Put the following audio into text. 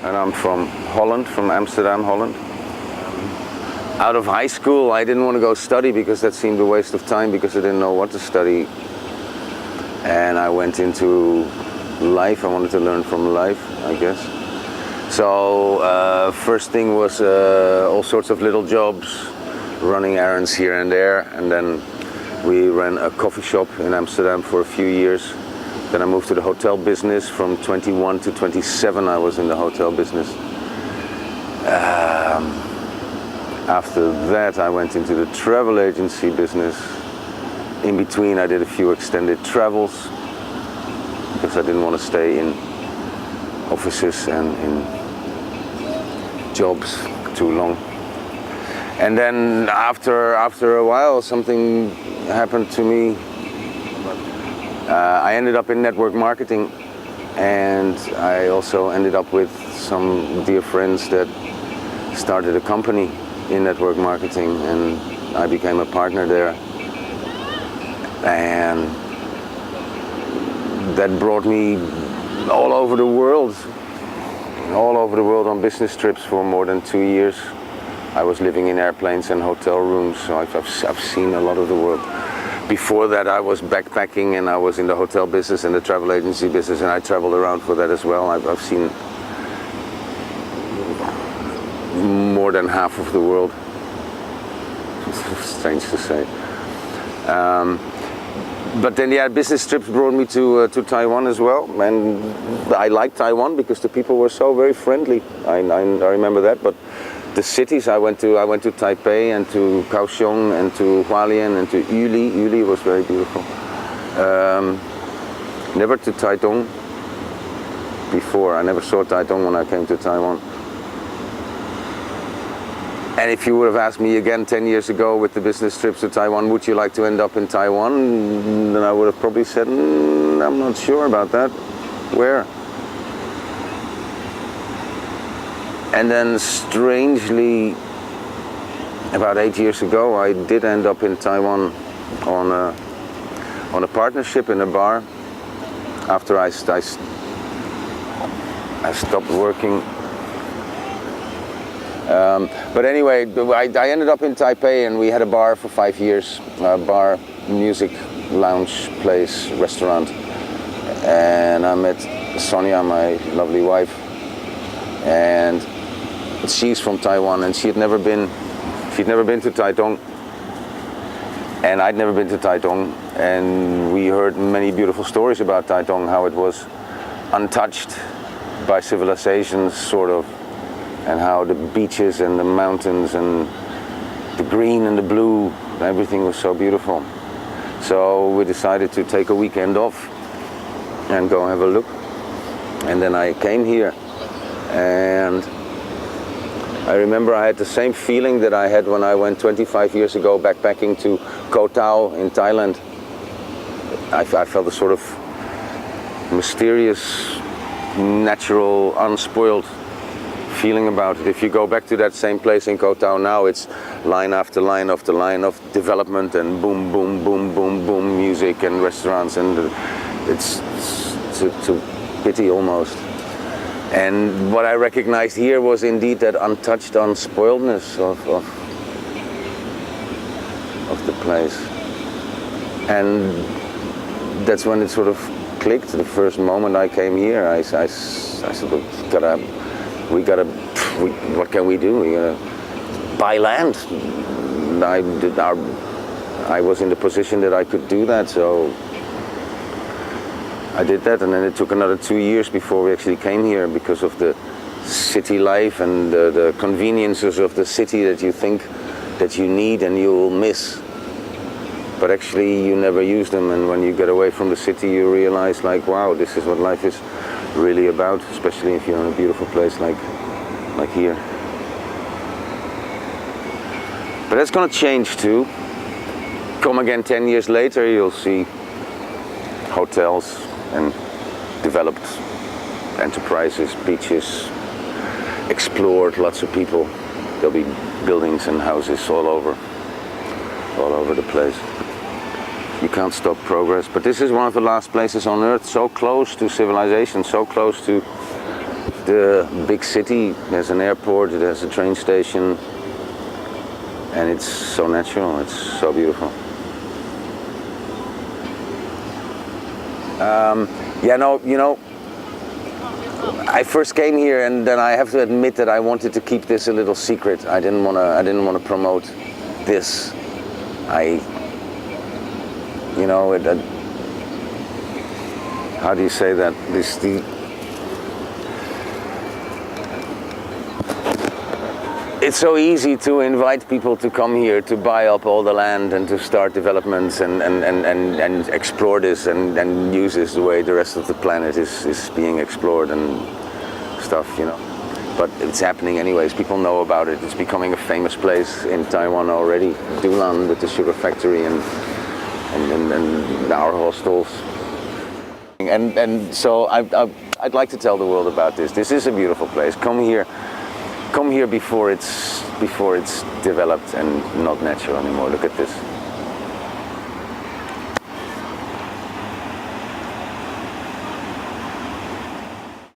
and I'm from Holland, from Amsterdam, Holland. Out of high school, I didn't want to go study because that seemed a waste of time because I didn't know what to study. And I went into life. I wanted to learn from life, I guess. So first thing was all sorts of little jobs, running errands here and there, and then we ran a coffee shop in Amsterdam for a few years. Then I moved to the hotel business. From 21 to 27 I was in the hotel business. After that I went into the travel agency business. In between I did a few extended travels because I didn't want to stay in offices and in jobs too long. And then after a while something happened to me. I ended up in network marketing, and I also ended up with some dear friends that started a company in network marketing, and I became a partner there. And that brought me all over the world on business trips for more than 2 years. I was living in airplanes and hotel rooms, so I've seen a lot of the world. Before that I was backpacking, and I was in the hotel business and the travel agency business, and I traveled around for that as well. I've seen more than half of the world. It's strange to say. But then business trips brought me to Taiwan as well, and I liked Taiwan because the people were so very friendly. I remember that. But the cities I went to Taipei and to Kaohsiung and to Hualien and to Yuli. Yuli was very beautiful. Never to Taitung before. I never saw Taitung when I came to Taiwan. And if you would have asked me again 10 years ago with the business trips to Taiwan, would you like to end up in Taiwan? Then I would have probably said, I'm not sure about that. Where? And then strangely, about 8 years ago, I did end up in Taiwan on a partnership in a bar after I stopped working. But anyway, I ended up in Taipei, and we had a bar for 5 years, a bar, music, lounge place, restaurant. And I met Sonia, my lovely wife, and she's from Taiwan, and she'd never been to Taitung, and I'd never been to Taitung, and we heard many beautiful stories about Taitung, how it was untouched by civilization, sort of, and how the beaches and the mountains and the green and the blue, everything was so beautiful. So we decided to take a weekend off and go have a look, and then I came here. And I remember I had the same feeling that I had when I went 25 years ago backpacking to Koh Tao in Thailand. I felt a sort of mysterious, natural, unspoiled feeling about it. If you go back to that same place in Koh Tao now, it's line after line after line of development and boom, boom, boom, boom, boom, music and restaurants, and it's to pity almost. And what I recognized here was indeed that untouched unspoiledness of the place. And that's when it sort of clicked. The first moment I came here, I said, what can we do? We gotta buy land. I was in the position that I could do that, so I did that, and then it took another 2 years before we actually came here because of the city life and the conveniences of the city that you think that you need and you will miss. But actually you never use them, and when you get away from the city you realize, like, wow, this is what life is really about, especially if you're in a beautiful place like here. But that's gonna change too. Come again 10 years later, you'll see hotels and developed enterprises, beaches, explored, lots of people. There'll be buildings and houses all over the place. You can't stop progress, but this is one of the last places on Earth so close to civilization, so close to the big city. There's an airport, it has a train station, and it's so natural, it's so beautiful. I first came here, and then I have to admit that I wanted to keep this a little secret. I didn't want to promote this. How do you say that? It's so easy to invite people to come here to buy up all the land and to start developments and explore this and use this the way the rest of the planet is being explored and stuff, But it's happening anyways. People know about it. It's becoming a famous place in Taiwan already. Dulan with the sugar factory and our hostels. And so I'd like to tell the world about this. This is a beautiful place. Come here before it's developed and not natural anymore. Look at this.